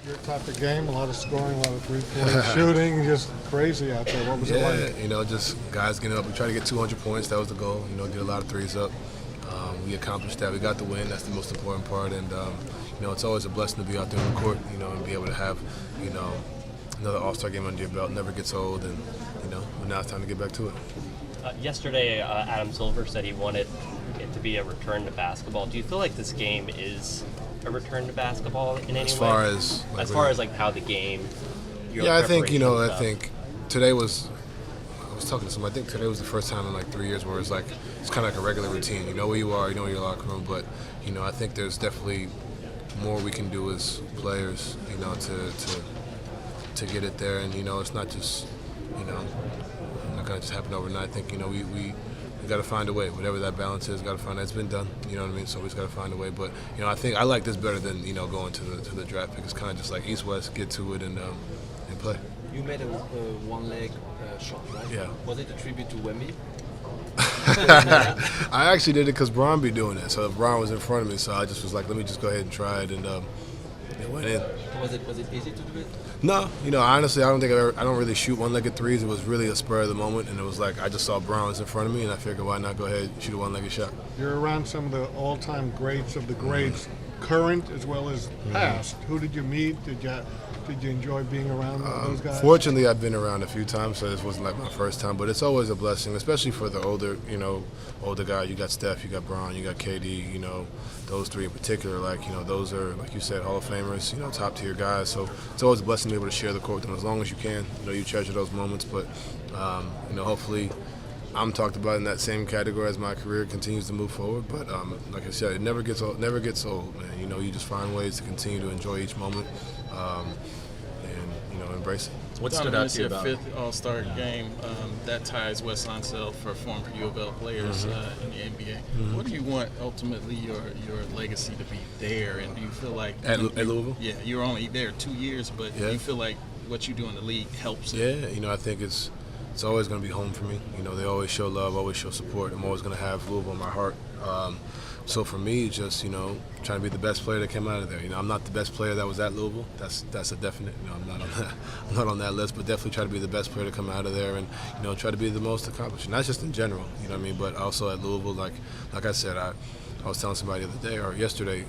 Your type of game, a lot of scoring, a lot of three-point shooting, just crazy out there. What was it like? Yeah, just guys getting up. We tried to get 200 points. That was the goal. Get a lot of threes up. We accomplished that. We got the win. That's the most important part. And, it's always a blessing to be out there on the court, and be able to have, another All-Star game under your belt. Never gets old. And, now it's time to get back to it. Yesterday, Adam Silver said he wanted it to be a return to basketball. Do you feel like this game is a return to basketball in any way? As far as how the game. I think I think today was. I was talking to somebody. I think today was the first time in like 3 years where it's kind of like a regular routine. You know where you are, you know your locker room, but I think there's definitely more we can do as players. To get it there, and it's not just not gonna just happen overnight. I think we got to find a way. Whatever that balance is, got to find. It's been done. You know what I mean. So we just got to find a way. But I think I like this better than going to the draft pick. It's kind of just like East-West, get to it and play. You made a one-leg shot, right? Yeah. Was it a tribute to Wemby? I actually did it because Bron be doing it. So Bron was in front of me, so I just was like, let me just go ahead and try it, and it went in. Was it easy to do it? No, honestly, I don't really shoot one-legged threes. It was really a spur of the moment, and it was like I just saw Brown was in front of me, and I figured why not go ahead and shoot a one-legged shot. You're around some of the all-time greats of the greats, current as well as past. Who did you meet? Did you enjoy being around those guys? Fortunately, I've been around a few times, so this wasn't like my first time. But it's always a blessing, especially for the older guys. You got Steph, you got Bron, you got KD. Those three in particular. Those are, like you said, Hall of Famers. Top-tier guys. So it's always a blessing to be able to share the court with them as long as you can. You treasure those moments. But hopefully, I'm talked about in that same category as my career continues to move forward. But like I said, it never gets old, man. You just find ways to continue to enjoy each moment. And embrace it. What stood out to you about fifth All-Star game that ties Wes Unseld for former U of L players in the NBA? What do you want ultimately your legacy to be there? And do you feel like at Louisville? Yeah, you're only there 2 years, but do you feel like what you do in the league helps? Yeah, I think it's always going to be home for me. They always show love, always show support. I'm always going to have Louisville in my heart. So for me, just trying to be the best player that came out of there. I'm not the best player that was at Louisville. That's a definite. I'm not on that list, but definitely try to be the best player to come out of there, and try to be the most accomplished. Not just in general, but also at Louisville. Like I said, I was telling somebody the other day or yesterday.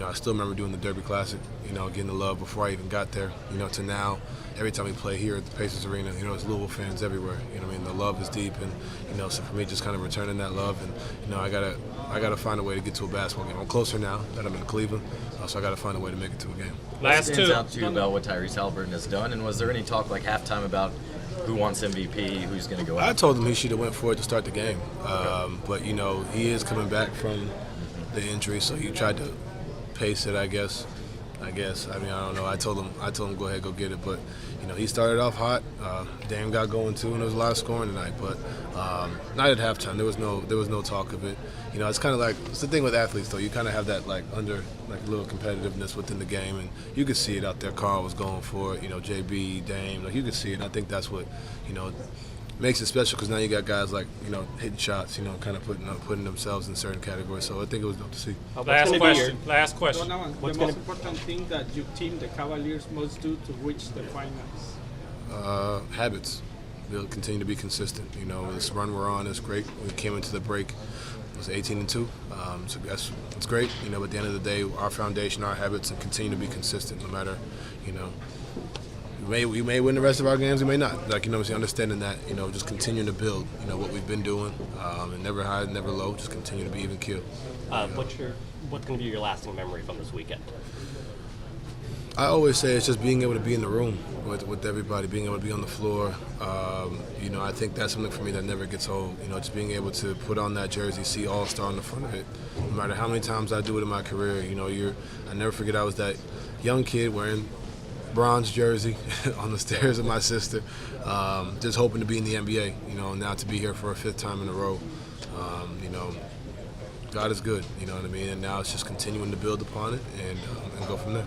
I still remember doing the Derby Classic. Getting the love before I even got there. To now, every time we play here at the Pacers Arena, it's Louisville fans everywhere. The love is deep, and so for me, just kind of returning that love, and I gotta find a way to get to a basketball game. I'm closer now that I'm in Cleveland, so I gotta find a way to make it to a game. What stands out to you about what Tyrese Halliburton has done, and was there any talk like halftime about who wants MVP, who's going to go out? I told him he should have went for it to start the game, but he is coming back from the injury, so he tried to pace it, I guess. I don't know. I told him go ahead, go get it. But he started off hot. Dame got going too, and there was a lot of scoring tonight. But not at halftime. There was no talk of it. It's kind of like it's the thing with athletes though. You kind of have that little competitiveness within the game, and you could see it out there. Carl was going for it. JB, Dame. You could see it. I think that's what makes it special because now you got guys hitting shots, kind of putting themselves in certain categories. So I think it was dope to see. Last question. Donovan, the most important thing that your team, the Cavaliers, must do to reach the finals? Habits. They'll continue to be consistent. This run we're on is great. We came into the break, it was 18-2. So that's great. But at the end of the day, our foundation, our habits, and continue to be consistent no matter, We may win the rest of our games, we may not. Understanding that, just continuing to build, what we've been doing, and never high, never low, just continue to be even keel. What's going to be your lasting memory from this weekend? I always say it's just being able to be in the room with everybody, being able to be on the floor. I think that's something for me that never gets old. Just being able to put on that jersey, see All-Star on the front of it. No matter how many times I do it in my career, I never forget I was that young kid wearing bronze jersey on the stairs of my sister, just hoping to be in the NBA, now to be here for a fifth time in a row. God is good, and now it's just continuing to build upon it and go from there.